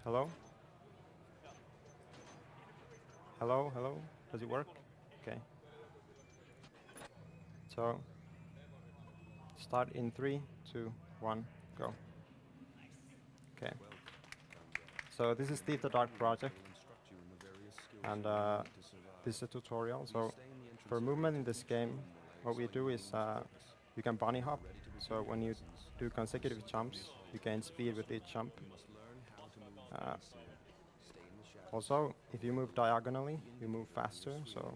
Hello? Hello? Hello? Does it work? Okay. So, start in 3, 2, 1, go. Okay. So this is Thief the Dark project, and this is a tutorial. So for movement in this game, what we do is you can bunny hop. So when you do consecutive jumps, you gain speed with each jump. Uh, Also, if you move diagonally, you move faster. So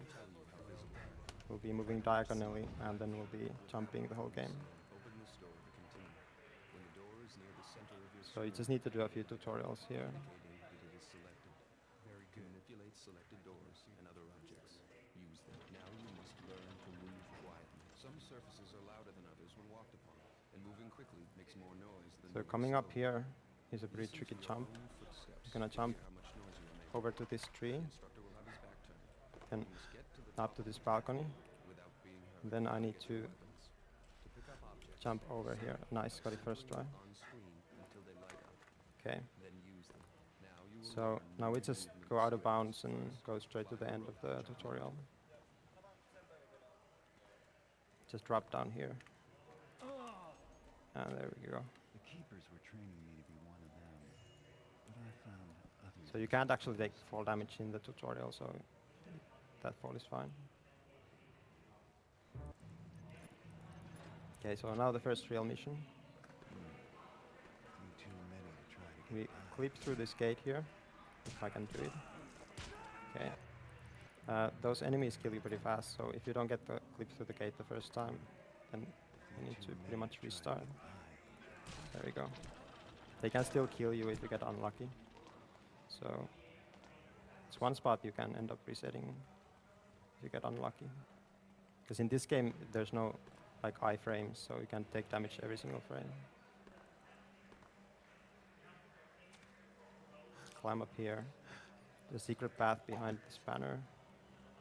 we'll be moving diagonally, and then we'll be jumping the whole game. So you just need to do a few tutorials here. To manipulate selected doors and other objects. Use them. Now you must learn to move quietly. Some surfaces are louder than others when walked upon, and moving quickly makes more noise than So moving coming up slowly. here is a pretty tricky jump. I'm gonna jump Hear how much noise you are making. over to this tree, The instructor will have his back turned. and You must get to the up top to of this the balcony. without being heard. And then I need Get your to weapons. To pick up objects, jump over here. Nice, got it first try. on screen until they light up. Okay. Then use them. Now you will So learn now we new just movement go out of sequences. bounds and go straight to the end of the tutorial. Just drop down here. And there we go. The keepers were training me to be one of them, but I found others. So you can't actually take fall damage in the tutorial, so that fall is fine. Okay, so now the first real mission. Too many to try to We get by. clip through this gate here, if I can do it. Okay. Those enemies kill you pretty fast, so if you don't get the clip through the gate the first time, then you need to pretty much restart. There we go. They can still kill you if you get unlucky. So it's one spot you can end up resetting if you get unlucky. Because in this game there's no like iframes, so you can take damage every single frame. Climb up here. The secret path behind this banner.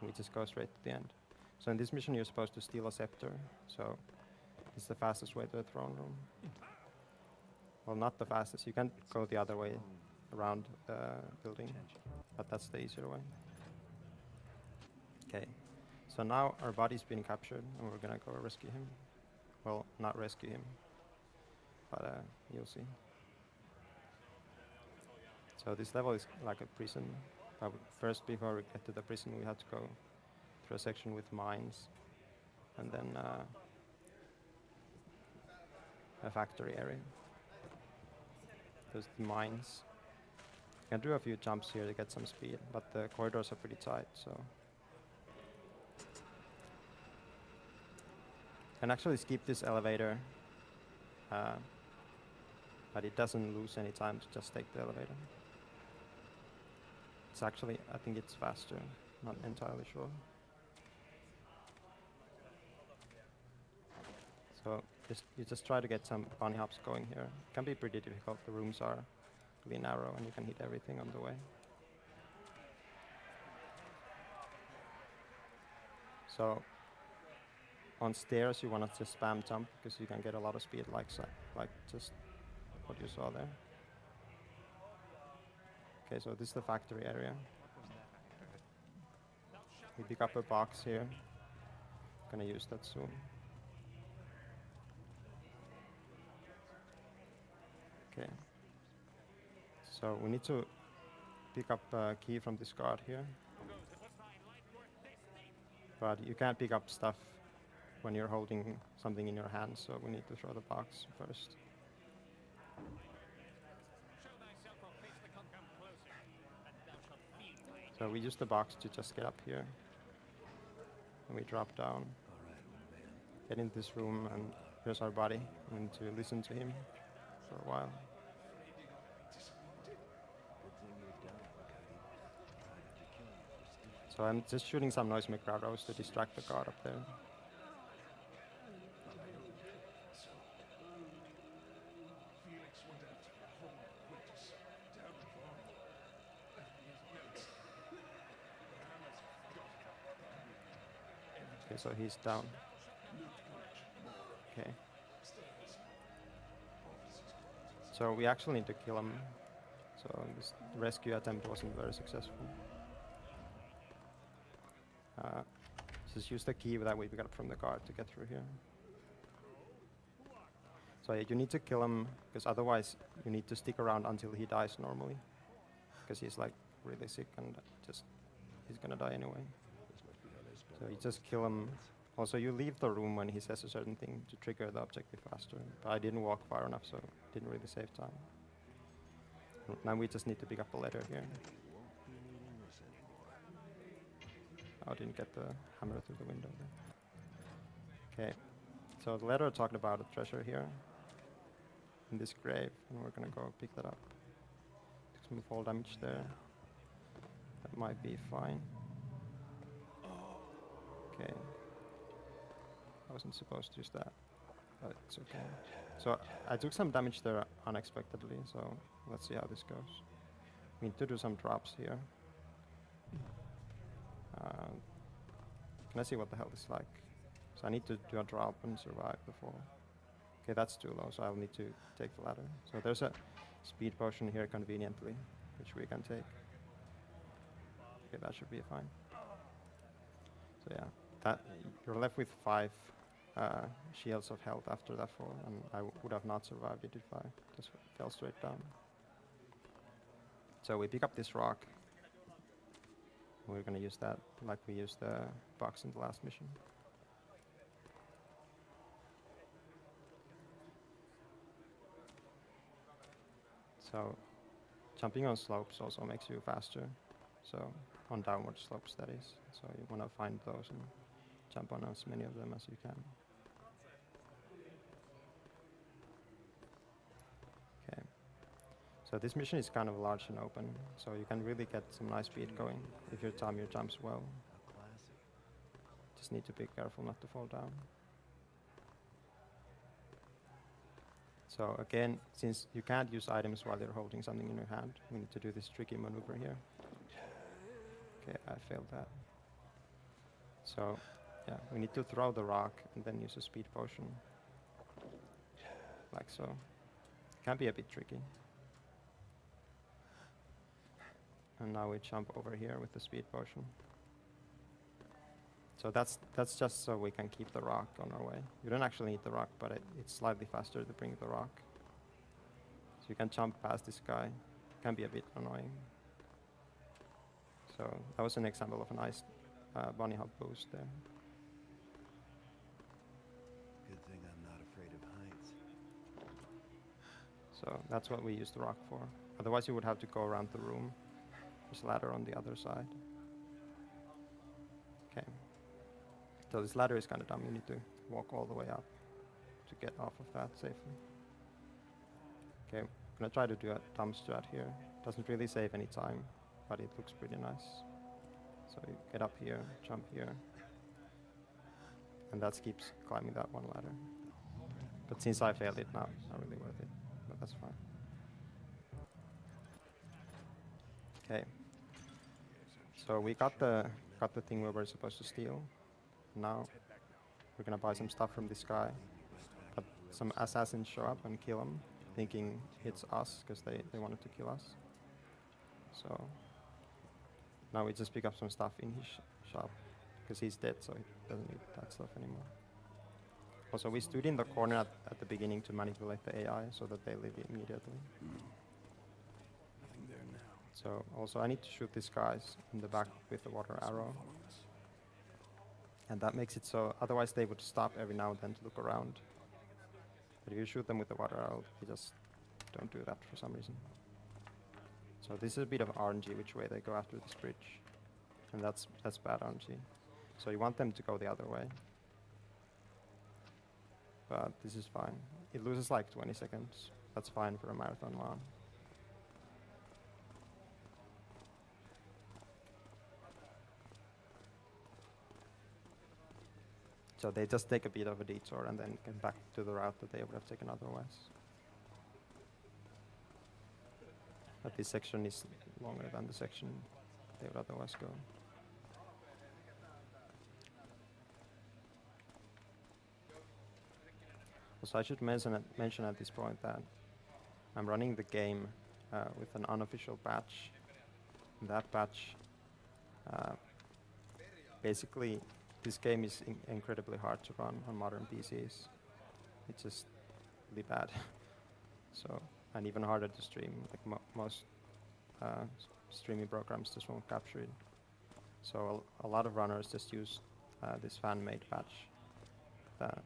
We just go straight to the end. So in this mission you're supposed to steal a scepter. So it's the fastest way to the throne room. Well, not the fastest. You can go the other way around the building, but that's the easier way. Okay. So now our body's been captured, and we're gonna go rescue him. Well, not rescue him, but you'll see. So this level is like a prison. But first, before we get to the prison, we have to go through a section with mines, and then a factory area. There's the mines. You can do a few jumps here to get some speed, but the corridors are pretty tight, so. You can actually skip this elevator, but it doesn't lose any time to just take the elevator. It's actually, I think it's faster, not entirely sure. So you just try to get some bunny hops going here. It can be pretty difficult. The rooms are really narrow and you can hit everything on the way. So on stairs you want to just spam jump because you can get a lot of speed like just what you saw there. Okay, so this is the factory area. We pick up a box here. Gonna use that soon. Okay. So we need to pick up a key from this guard here. But you can't pick up stuff when you're holding something in your hand, so we need to throw the box first. So we use the box to just get up here. And we drop down. Get in this room, and here's our body. We need to listen to him for a while. So I'm just shooting some noise make arrows to distract the guard up there. Okay, so he's down. Okay. So we actually need to kill him So this rescue attempt wasn't very successful. Just use the key that we got from the guard to get through here. So yeah, you need to kill him, because otherwise you need to stick around until he dies normally. Because he's like really sick and just he's gonna die anyway. So you just kill him. Also, you leave the room when he says a certain thing to trigger the objective faster. But I didn't walk far enough, so didn't really save time. Now we just need to pick up a letter here. Oh, I didn't get the hammer through the window there. Okay, so the letter talked about a treasure here in this grave, and we're gonna go pick that up. Took some fall damage there. That might be fine. Okay. I wasn't supposed to use that, but it's okay. So I took some damage there unexpectedly, so let's see how this goes. We need to do some drops here. Can I see what the hell this is like? So I need to do a drop and survive before. Okay, that's too low, so I'll need to take the ladder. So there's a speed potion here conveniently, which we can take. Okay, that should be fine. So yeah, that you're left with 5 shields of health after that fall, and I would have not survived it if I just fell straight down. So we pick up this rock. We're gonna use that like we used the box in the last mission. So jumping on slopes also makes you faster. So on downward slopes, that is. So you want to find those and jump on as many of them as you can. Okay. So this mission is kind of large and open, so you can really get some nice speed going if you time your jumps well. Just need to be careful not to fall down. So again, since you can't use items while you're holding something in your hand, we need to do this tricky maneuver here. Okay, I failed that. So, yeah, we need to throw the rock and then use a speed potion. Like so. Can be a bit tricky. And now we jump over here with the speed potion. So that's just so we can keep the rock on our way. You don't actually need the rock, but it's slightly faster to bring the rock. So you can jump past this guy. Can be a bit annoying. So that was an example of a nice bunny hop boost there. Good thing I'm not afraid of heights. So that's what we use the rock for. Otherwise you would have to go around the room. There's a ladder on the other side. Okay. So this ladder is kind of dumb. You need to walk all the way up to get off of that safely. Okay, I'm gonna try to do a thumb strat here. Doesn't really save any time, but it looks pretty nice. So you get up here, jump here, and that keeps climbing that one ladder. But since I failed it now, not really worth it, but that's fine. Okay. So we got the thing we were supposed to steal. Now we're gonna buy some stuff from this guy. But some assassins show up and kill him, thinking it's us because they wanted to kill us. So now we just pick up some stuff in his shop because he's dead, so he doesn't need that stuff anymore. Also, we stood in the corner at the beginning to manipulate the AI so that they leave immediately. Nothing there now. So also I need to shoot these guys in the back with the water arrow. And that makes it so, otherwise they would stop every now and then to look around. But if you shoot them with the water arrow, you just don't do that for some reason. So this is a bit of RNG, which way they go after this bridge. And that's bad RNG. So you want them to go the other way. But this is fine. It loses like 20 seconds. That's fine for a marathon one. So they just take a bit of a detour and then get back to the route that they would have taken otherwise. But this section is longer than the section they would otherwise go. Also, I should mention at this point that I'm running the game with an unofficial patch. In that patch, uh, basically, this game is incredibly hard to run on modern PCs. It's just really bad. So, and even harder to stream. Like most streaming programs just won't capture it. So a lot of runners just use this fan-made patch that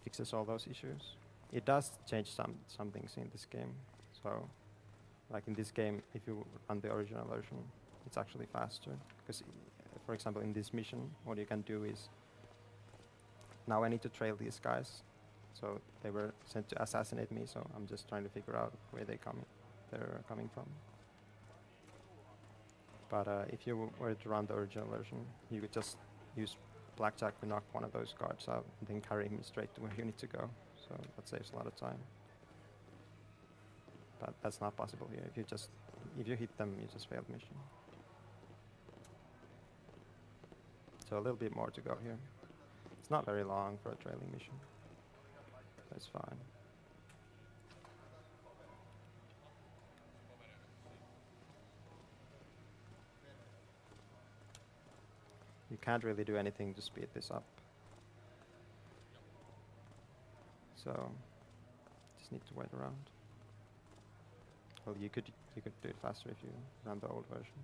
fixes all those issues. It does change some things in this game. So, like in this game, if you run the original version, it's actually faster. Because, for example, in this mission, what you can do is, now I need to trail these guys. So they were sent to assassinate me, so I'm just trying to figure out where they're coming from. But if you were to run the original version, you could just use blackjack to knock one of those guards out and then carry him straight to where you need to go. So that saves a lot of time. But that's not possible here. If you hit them, you just failed mission. So a little bit more to go here. It's not very long for a trailing mission. That's fine. You can't really do anything to speed this up. So just need to wait around. Well, you could do it faster if you run the old version.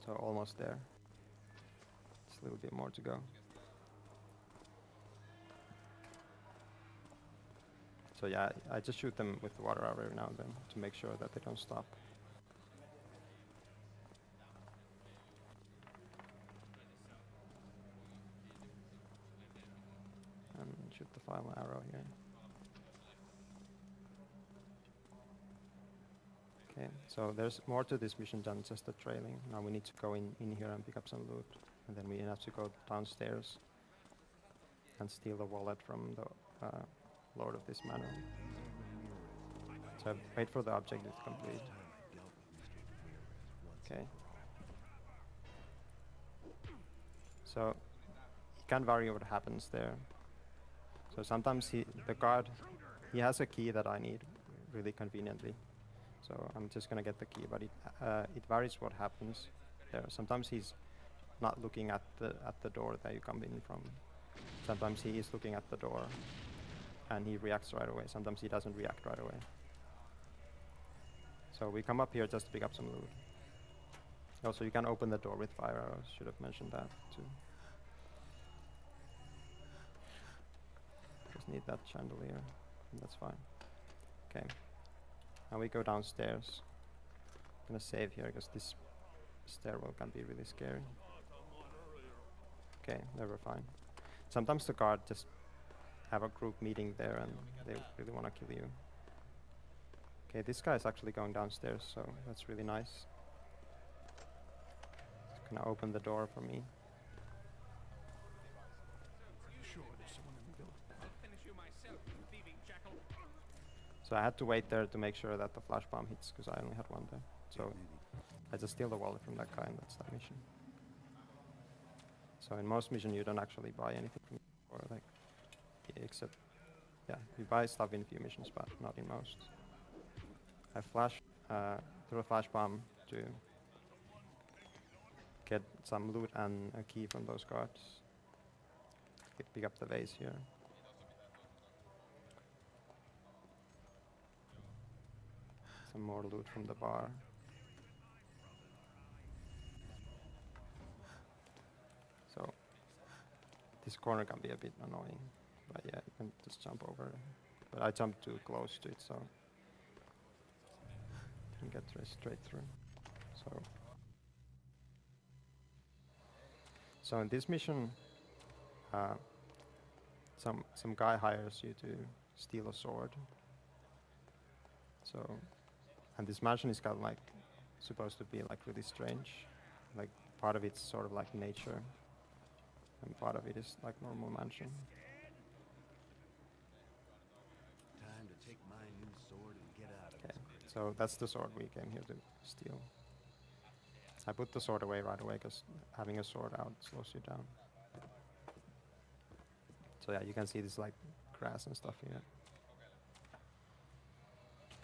So almost there. Just a little bit more to go. So yeah, I just shoot them with the water arrow every now and then to make sure that they don't stop. And shoot the final arrow here. Okay, so there's more to this mission than just the trailing. Now we need to go in here and pick up some loot. And then we have to go downstairs and steal the wallet from the lord of this manor. So wait for the objective to complete. Okay. So it can vary what happens there. So sometimes the guard, he has a key that I need really conveniently. So I'm just gonna get the key, but it varies what happens there. Sometimes he's not looking at the door that you come in from. Sometimes he is looking at the door and he reacts right away. Sometimes he doesn't react right away. So we come up here just to pick up some loot. Also, you can open the door with fire arrows. Should have mentioned that too. Just need that chandelier, and that's fine. Okay. Now we go downstairs. I'm gonna save here because this stairwell can be really scary. Okay, they were fine. Sometimes the guard just have a group meeting there and they really want to kill you. Okay, this guy is actually going downstairs, so that's really nice. It's gonna open the door for me. So I had to wait there to make sure that the flash bomb hits, because I only had one there. So I just steal the wallet from that guy, and that's that mission. So in most missions you don't actually buy anything from or like except you buy stuff in a few missions, but not in most. I flash through a flash bomb to get some loot and a key from those guards. Pick up the vase here. Some more loot from the bar. So this corner can be a bit annoying, but yeah, you can just jump over. But I jumped too close to it, so you can get straight through. So in this mission, some guy hires you to steal a sword. So, and this mansion is kind of like supposed to be like really strange. Like part of it's sort of like nature, and part of it is like normal mansion. Time to take my new sword and get out of Okay, so that's the sword we came here to steal. I put the sword away right away because having a sword out slows you down. So yeah, you can see this like grass and stuff here.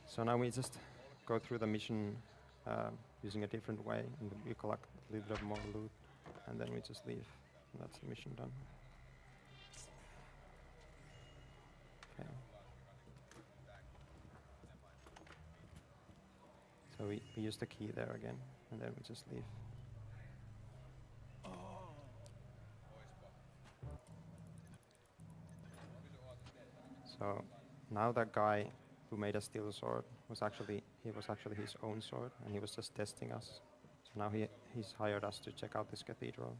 So now we just go through the mission using a different way, and we collect a little bit more loot, and then we just leave. And that's the mission done. Okay. So we use the key there again, and then we just leave. So now that guy who made us steal the sword was actually his own sword, and he was just testing us. So now he's hired us to check out this cathedral.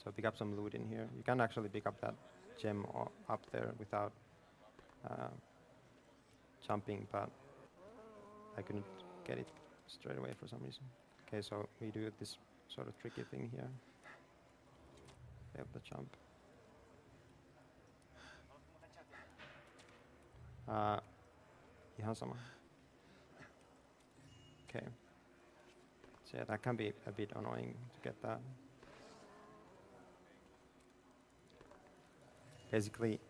So pick up some loot in here. You can actually pick up that gem up there without jumping, but I couldn't get it straight away for some reason. Okay, so we do this sort of tricky thing here. Failed the jump. Ihan sama. Okay. So yeah, that can be a bit annoying to get that. Basically,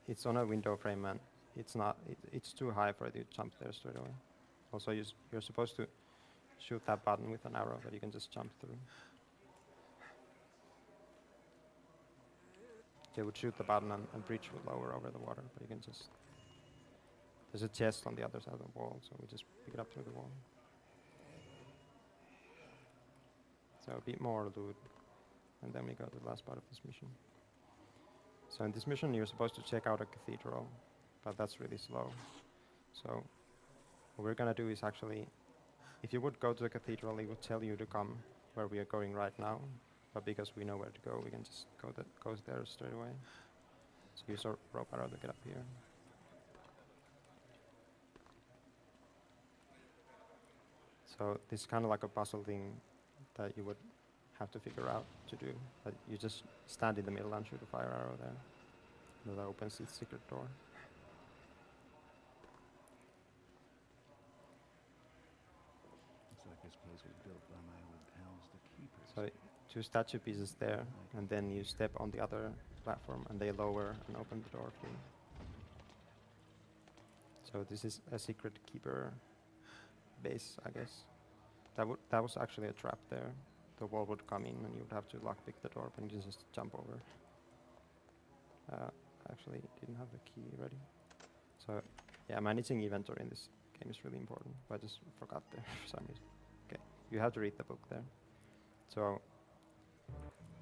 it's on a window frame and it's too high for you to jump there straight away. Also, you're supposed to shoot that button with an arrow, but you can just jump through. They would shoot the button and bridge would lower over the water, but you can just... There's a chest on the other side of the wall, so we just pick it up through the wall. So a bit more loot, and then we go to the last part of this mission. So in this mission you're supposed to check out a cathedral, but that's really slow. So what we're gonna do is actually, if you would go to the cathedral, it would tell you to come where we are going right now, but because we know where to go, we can just go there straight away. So use our rope arrow to get up here. So this is kind of like a puzzle thing that you would have to figure out to do. But you just stand in the middle and shoot a fire arrow there. And that opens its secret door. Looks like this place was built by my old pals, the keepers. So 2 statue pieces there, and then you step on the other platform and they lower and open the door for you. So this is a secret keeper base, I guess. That was actually a trap there. The wall would come in and you would have to lockpick the door, but you just jump over. Actually didn't have the key ready. So yeah, managing inventory in this game is really important, but I just forgot there for some reason. Okay, you have to read the book there. So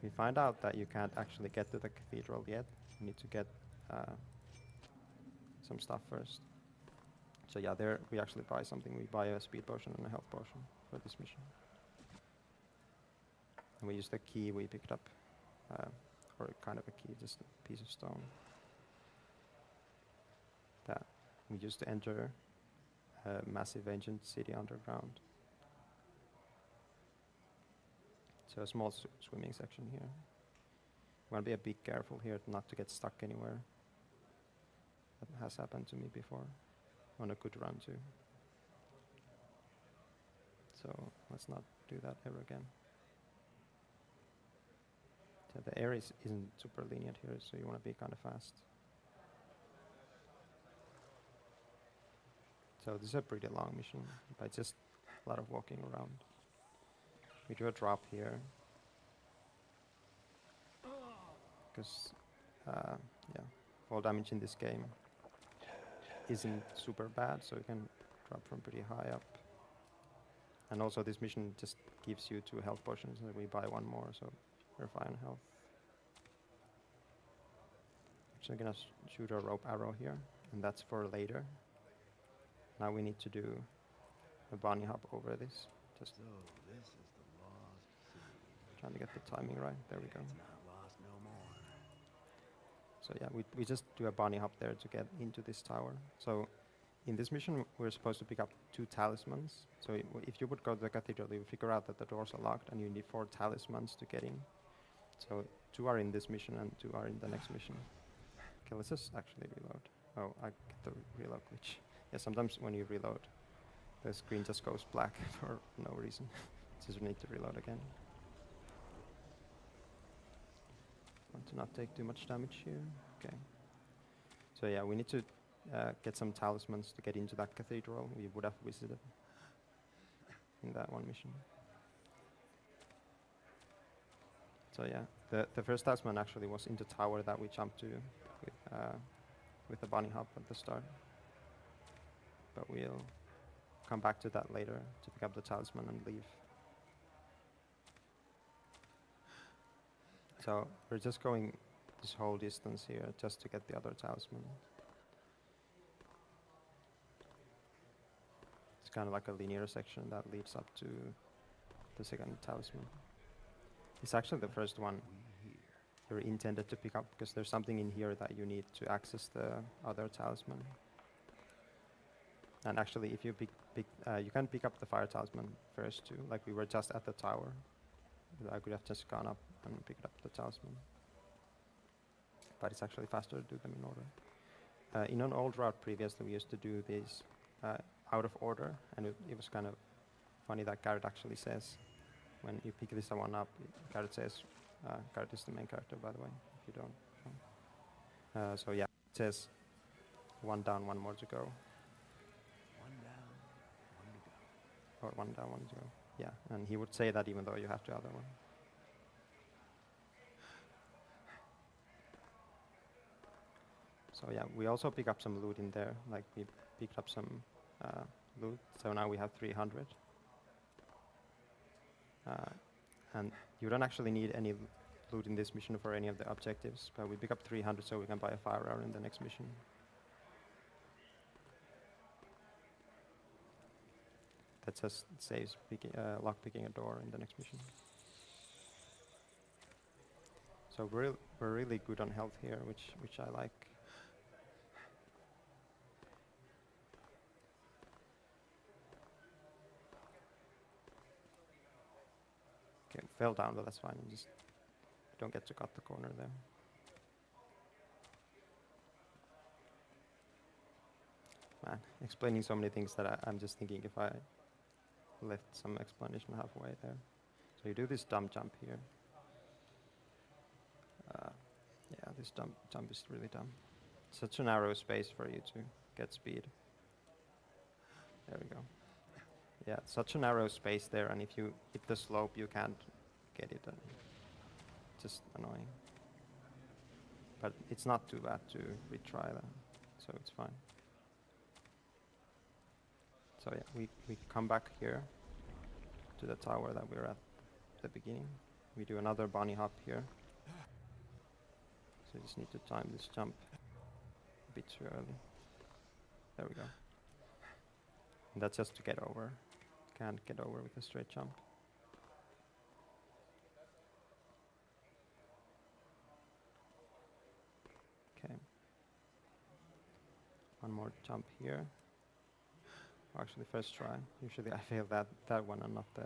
we find out that you can't actually get to the cathedral yet. You need to get some stuff first. So yeah, there we actually buy something. We buy a speed potion and a health potion for this mission. And we use the key we picked up, or kind of a key, just a piece of stone, that we used to enter a massive ancient city underground. So a small swimming section here. You want to be a bit careful here not to get stuck anywhere. That has happened to me before on a good run too. So let's not do that ever again. So the area isn't super lenient here, so you want to be kind of fast. So this is a pretty long mission, but just a lot of walking around. We do a drop here. Because, yeah, fall damage in this game isn't super bad, so you can drop from pretty high up. And also this mission just gives you 2 health potions, and we buy 1 more, so we're fine on health. So I'm gonna shoot a rope arrow here, and that's for later. Now we need to do a bunny hop over this. Just So this is the lost city. trying to get the timing right. There we go. It's not lost no more. So yeah, we just do a bunny hop there to get into this tower. So in this mission, we're supposed to pick up 2 talismans. So if you would go to the cathedral, you would figure out that the doors are locked and you need 4 talismans to get in. So 2 are in this mission and 2 are in the next mission. Okay, let's just actually reload. Oh, I get the reload glitch. Yeah, sometimes when you reload, the screen just goes black for no reason. Just need to reload again. Want to not take too much damage here. Okay. So yeah, we need to get some talismans to get into that cathedral we would have visited in that one mission. So yeah, the first talisman actually was in the tower that we jumped to with the bunny hop at the start. But we'll come back to that later to pick up the talisman and leave. So we're just going this whole distance here just to get the other talisman. It's kind of like a linear section that leads up to the second talisman. It's actually the first one you're intended to pick up because there's something in here that you need to access the other talisman. And actually, if you you can pick up the fire talisman first too. Like we were just at the tower. I could have just gone up and picked up the talisman. But it's actually faster to do them in order. In an old route previously, we used to do these out of order, and it was kind of funny that Garrett actually says, when you pick this one up, Garrett says, Garrett is the main character, by the way, if you don't know. So yeah, it says 1 down, 1 more to go. 1 down, 1 to go. Or 1 down, 1 to go. Yeah, and he would say that even though you have the other one. So yeah, we also pick up some loot in there. Like we picked up some loot. So now we have 300. And you don't actually need any loot in this mission for any of the objectives, but we pick up 300 so we can buy a fire arrow in the next mission. That just saves lock picking a door in the next mission. So we're really good on health here, which I like. Okay, fell down, but that's fine. Just don't get to cut the corner there. Man, explaining so many things that I'm just thinking if I left some explanation halfway there. So you do this dumb jump here. Yeah, this jump is really dumb. Such a narrow space for you to get speed. There we go. Yeah, such a narrow space there, and if you hit the slope, you can't get it. Just annoying. But it's not too bad to retry that, so it's fine. So yeah, we come back here to the tower that we were at the beginning. We do another bunny hop here. So you just need to time this jump a bit too early. There we go. And that's just to get over. Can't get over with a straight jump. Okay. One more jump here. Actually, first try. Usually I fail that one and not the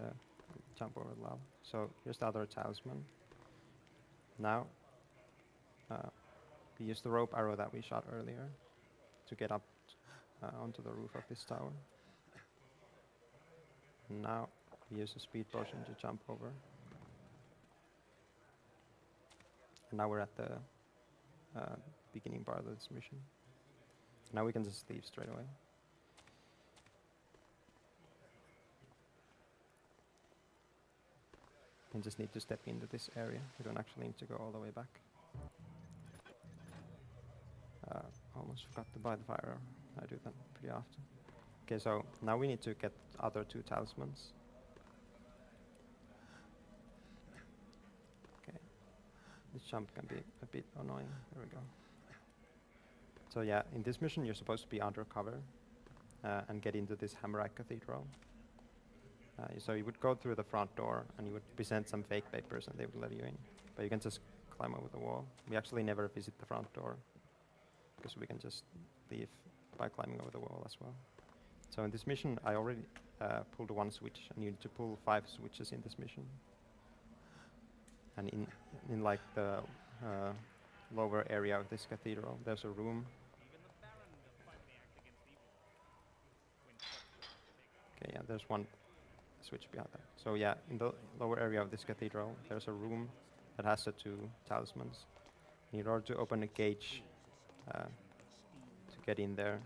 jump over the lava. So here's the other talisman. Now, we use the rope arrow that we shot earlier to get up onto the roof of this tower. And now we use a speed potion to jump over. And now we're at the beginning part of this mission. Now we can just leave straight away. You just need to step into this area. You don't actually need to go all the way back. Almost forgot to buy the fire arrow. I do that pretty often. Okay, so now we need to get the other 2 talismans. Okay, this jump can be a bit annoying. There we go. So yeah, in this mission you're supposed to be undercover and get into this Hammerite Cathedral. So you would go through the front door and you would present some fake papers and they would let you in. But you can just climb over the wall. We actually never visit the front door because we can just leave by climbing over the wall as well. So in this mission I already pulled 1 switch, and you need to pull 5 switches in this mission. And in like the lower area of this cathedral there's a room there's one switch behind that. So yeah, in the lower area of this cathedral, there's a room that has the 2 talismans. In order to open a gate to get in there,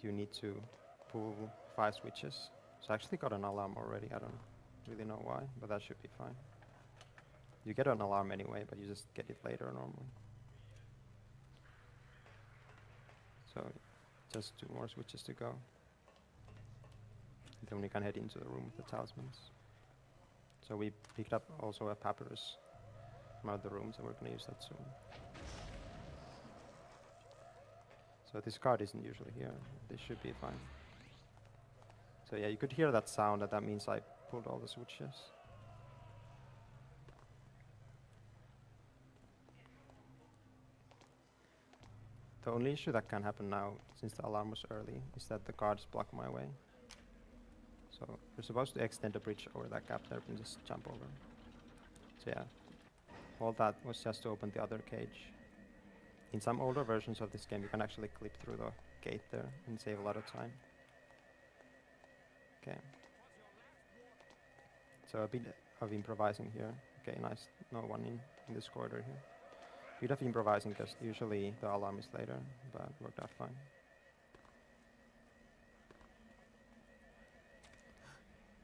you need to pull 5 switches. So I actually got an alarm already. I don't really know why, but that should be fine. You get an alarm anyway, but you just get it later normally. So just 2 more switches to go. Then we can head into the room with the talismans. So we picked up also a papyrus from one of the rooms, and we're going to use that soon. So this card isn't usually here. This should be fine. So yeah, you could hear that sound, and that means I pulled all the switches. The only issue that can happen now, since the alarm was early, is that the guards block my way. So you're supposed to extend the bridge over that gap there and just jump over. So yeah, all that was just to open the other cage. In some older versions of this game, you can actually clip through the gate there and save a lot of time. Okay. So a bit of improvising here. Okay, nice. No one in this corridor here. Bit of improvising because usually the alarm is later, but it worked out fine.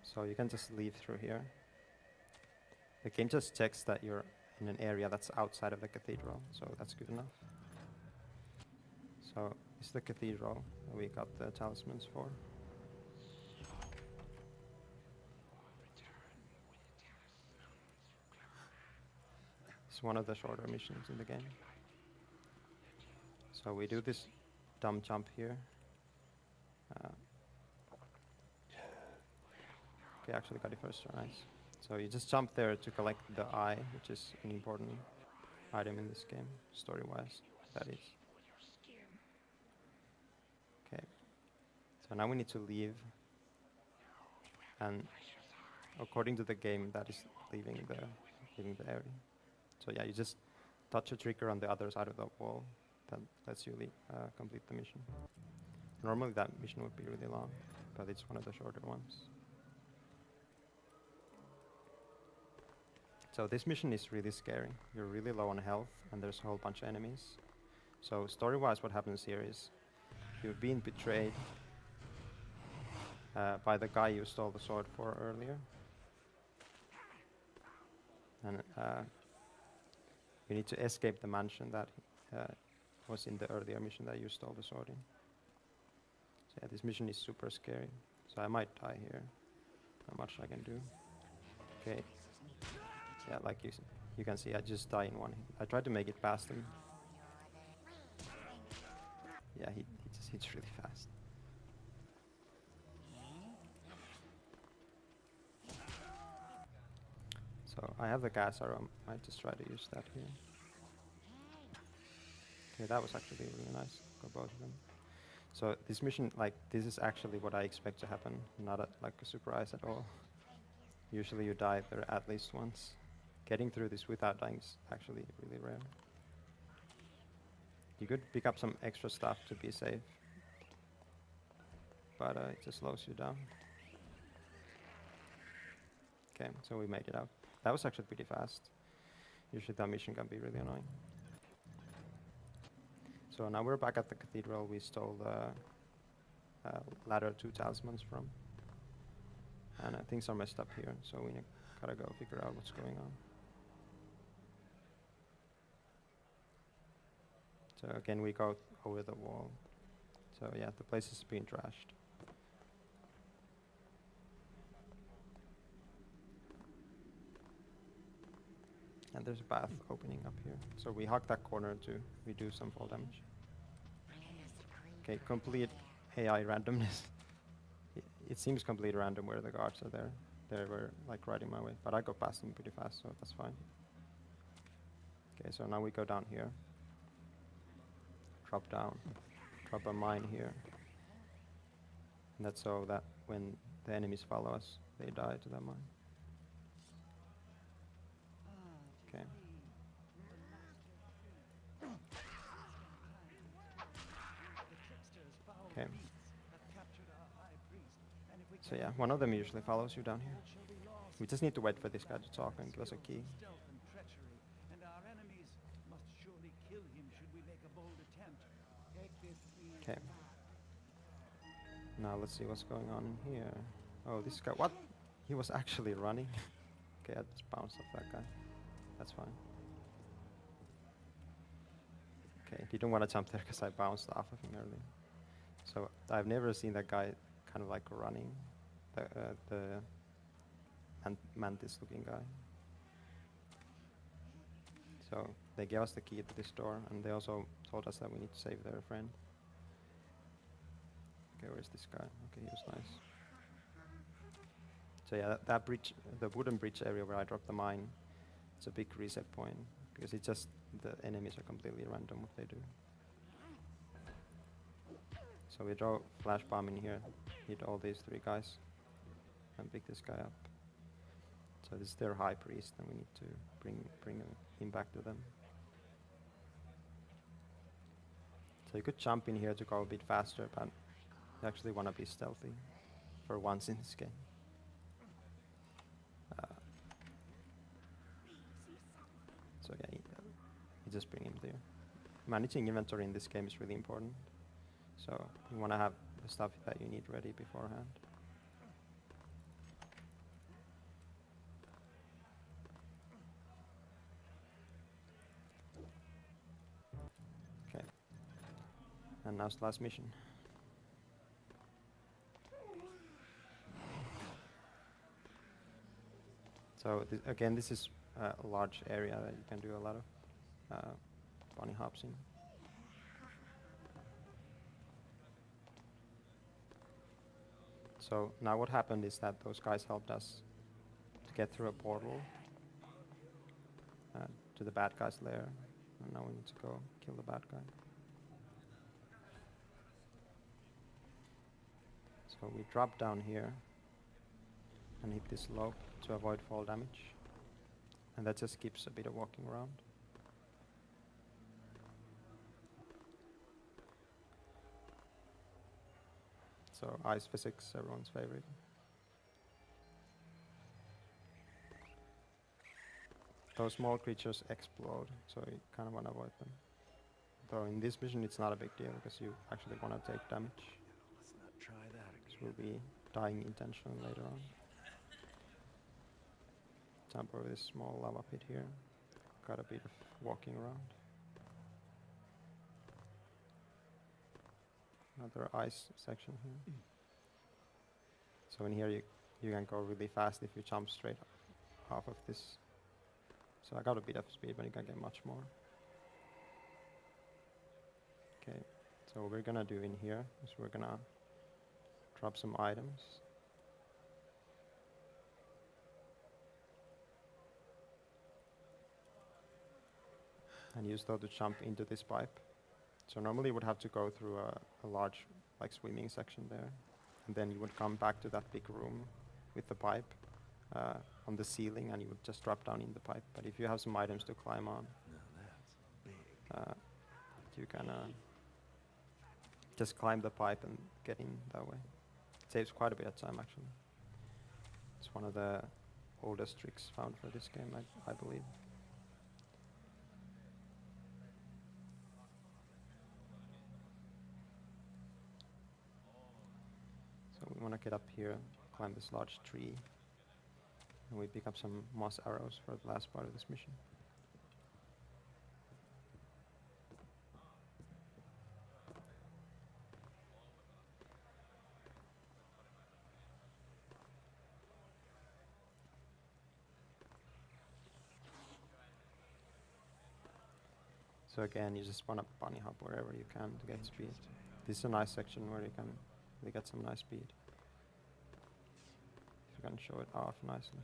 So you can just leave through here. The game just checks that you're in an area that's outside of the cathedral, so that's good enough. So it's the cathedral that we got the talismans for. It's one of the shorter missions in the game. So we do this dumb jump here. Okay, actually got it first try, nice. So you just jump there to collect the eye, which is an important item in this game, story-wise, that is. Okay, so now we need to leave, and according to the game, that is leaving the area. So yeah, you just touch a trigger on the other side of the wall, that lets you complete the mission. Normally that mission would be really long, but it's one of the shorter ones. So this mission is really scary. You're really low on health, and there's a whole bunch of enemies. So story-wise, what happens here is you've been betrayed by the guy you stole the sword for earlier. And you need to escape the mansion that was in the earlier mission that you stole the sword in. So yeah, this mission is super scary. So I might die here. Not much I can do. Okay. Yeah, like you can see, I just die in one hit. I tried to make it past him. Yeah, he just hits really fast. So I have the gas arrow. I might just try to use that here. Okay, that was actually really nice. Got both of them. So this mission, this is actually what I expect to happen, not a surprise at all. Usually you die there at least once. Getting through this without dying is actually really rare. You could pick up some extra stuff to be safe, but it just slows you down. Okay, so we made it out. That was actually pretty fast. Usually that mission can be really annoying. So now we're back at the cathedral we stole the latter 2 talismans from. And things are messed up here, so we gotta go figure out what's going on. So again, we go over the wall. So yeah, the place is being trashed. And there's a path opening up here. So we hug that corner to reduce some fall damage. Okay, complete AI randomness. It seems complete random where the guards are there. They were right in my way, but I go past them pretty fast, so that's fine. Okay, so now we go down here. Drop down. Drop a mine here. And that's so that when the enemies follow us, they die to that mine. Okay. Okay. So yeah, one of them usually follows you down here. We just need to wait for this guy to talk and give us a key. Stealth and treachery, and our enemies must surely kill him should we make a bold attempt. Take this key. Okay. Now let's see what's going on in here. Oh, this guy, what? He was actually running. Okay, I just bounced off that guy. That's fine. Okay, didn't want to jump there because I bounced off of him earlier. So I've never seen that guy kind of like running, the mantis-looking guy. So they gave us the key to this door, and they also told us that we need to save their friend. Okay, where's this guy? Okay, he was nice. So yeah, that bridge, the wooden bridge area where I dropped the mine, it's a big reset point, because it's just, the enemies are completely random what they do. So we draw flash bomb in here, hit all these 3 guys, and pick this guy up. So this is their high priest, and we need to bring him back to them. So you could jump in here to go a bit faster, but you actually want to be stealthy for once in this game. So yeah, you just bring him there. Managing inventory in this game is really important. So you want to have the stuff that you need ready beforehand. Okay. And now's the last mission. So again, this is a large area that you can do a lot of bunny hops in. So now what happened is that those guys helped us to get through a portal to the bad guy's lair, and now we need to go kill the bad guy. So we drop down here and hit this slope to avoid fall damage, and that just keeps a bit of walking around. So ice physics, everyone's favorite. Those small creatures explode, so you kind of want to avoid them. Though in this mission it's not a big deal because you actually want to take damage. Let's not try that again. Because we'll be dying intentionally later on. Jump over this small lava pit here. Got a bit of walking around. Another ice section here. So in here you can go really fast if you jump straight off of this. So I got a bit of speed, but you can get much more. Okay, so what we're gonna do in here is we're gonna drop some items. And use those to jump into this pipe. So normally you would have to go through a large like swimming section there, and then you would come back to that big room with the pipe on the ceiling, and you would just drop down in the pipe. But if you have some items to climb on, Now that's big. you can just climb the pipe and get in that way. It saves quite a bit of time actually. It's one of the oldest tricks found for this game, I believe. So we want to get up here, climb this large tree, and we pick up some moss arrows for the last part of this mission. So again, you just want to bunny hop wherever you can to get speed. This is a nice section where you can really get some nice speed. If you can show it off nicely.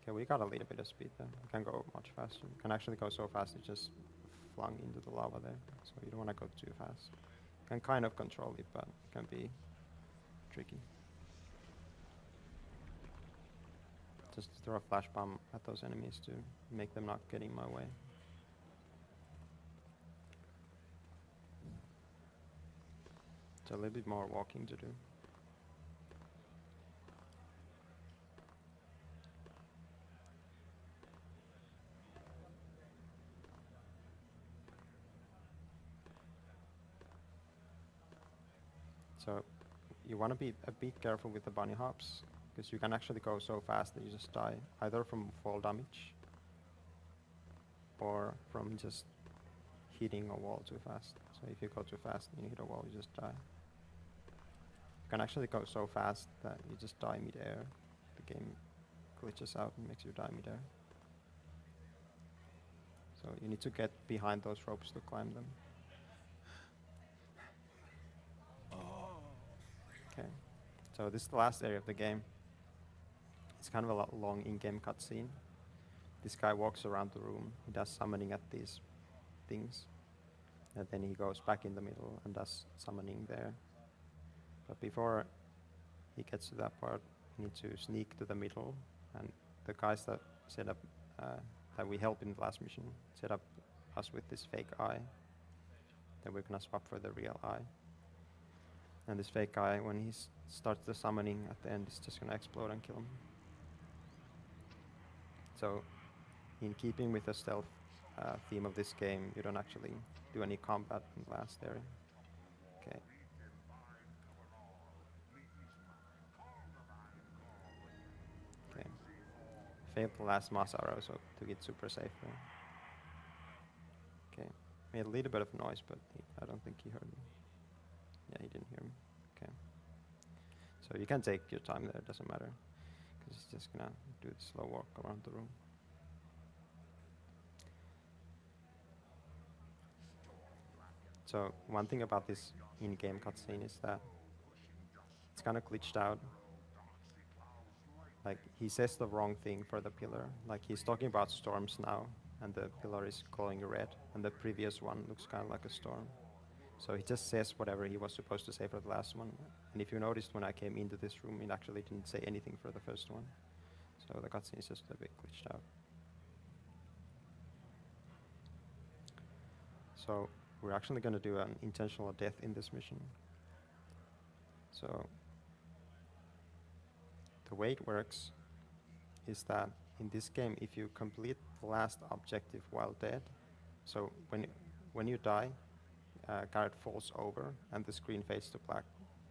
Okay, we got a little bit of speed there. You can go much faster. You can actually go so fast you just flung into the lava there. So you don't want to go too fast. You can kind of control it, but it can be tricky. Just throw a flash bomb at those enemies to make them not get in my way. So a little bit more walking to do. So you want to be a bit careful with the bunny hops, because you can actually go so fast that you just die, either from fall damage or from just hitting a wall too fast. So if you go too fast and you hit a wall, you just die. You can actually go so fast that you just die mid-air. The game glitches out and makes you die mid-air. So you need to get behind those ropes to climb them. Okay. So this is the last area of the game. It's kind of a long in-game cutscene. This guy walks around the room. He does summoning at these things. And then he goes back in the middle and does summoning there. But before he gets to that part, you need to sneak to the middle. And the guys that set up, that we helped in the last mission, set up us with this fake eye. Then we're gonna swap for the real eye. And this fake eye, when he starts the summoning at the end, is just gonna explode and kill him. So, in keeping with the stealth theme of this game, you don't actually do any combat in the last area. Okay. Okay. Failed the last mass arrow, so took it super safe there. Okay. Made a little bit of noise, but I don't think he heard me. Yeah, he didn't hear me. Okay. So you can take your time there, it doesn't matter. Because it's just gonna do the slow walk around the room. So one thing about this in-game cutscene is that it's kind of glitched out. Like, he says the wrong thing for the pillar. Like, he's talking about storms now, and the pillar is glowing red, and the previous one looks kind of like a storm. So he just says whatever he was supposed to say for the last one. And if you noticed, when I came into this room, it actually didn't say anything for the first one. So the cutscene is just a bit glitched out. So we're actually going to do an intentional death in this mission. So the way it works is that in this game, if you complete the last objective while dead, so when you die, Garrett falls over and the screen fades to black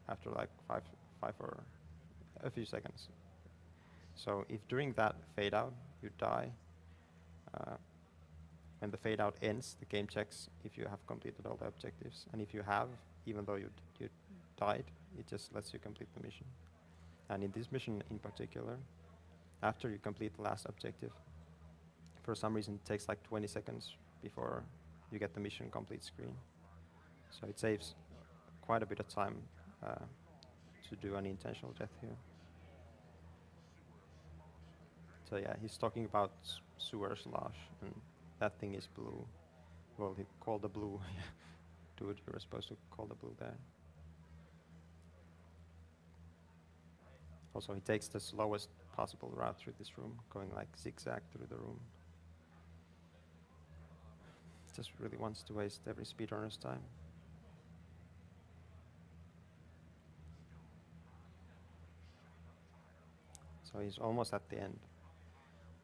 after like five or a few seconds. So if during that fade out you die, when the fade out ends, the game checks if you have completed all the objectives, and if you have, even though you died, it just lets you complete the mission. And in this mission in particular, after you complete the last objective, for some reason it takes like 20 seconds before you get the mission complete screen. So it saves quite a bit of time to do an intentional death here. So yeah, he's talking about sewer slosh, and that thing is blue. Well, he called the blue. Dude, you were supposed to call the blue there. Also, he takes the slowest possible route through this room, going like zigzag through the room. Just really wants to waste every speedrunner's time. So he's almost at the end.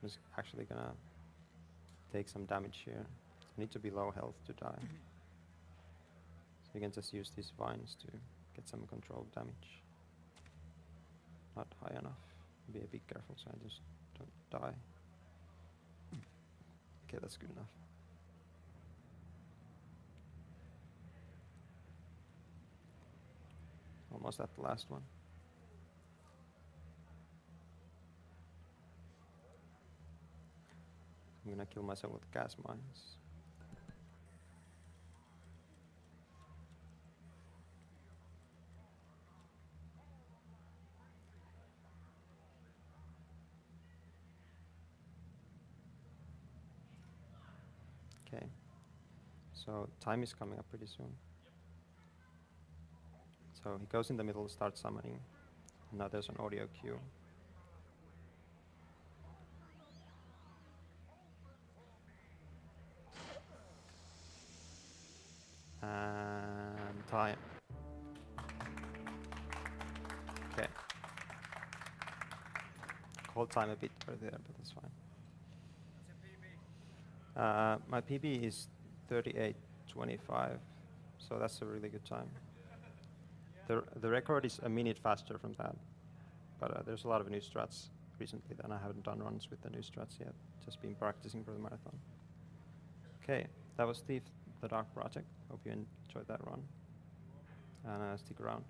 He's actually gonna take some damage here. You need to be low health to die. So you can just use these vines to get some controlled damage. Not high enough. Be a bit careful so I just don't die. Okay, that's good enough. Almost at the last one. I'm gonna kill myself with gas mines. Okay. So time is coming up pretty soon. So he goes in the middle, starts summoning. Now there's an audio cue. And time. Okay. Hold time a bit earlier, but that's fine. My PB is 38:25, so that's a really good time. The record is a minute faster from that, but there's a lot of new strats recently, and I haven't done runs with the new strats yet. Just been practicing for the marathon. Okay, that was Steve the Dark project. Hope you enjoyed that run, and stick around.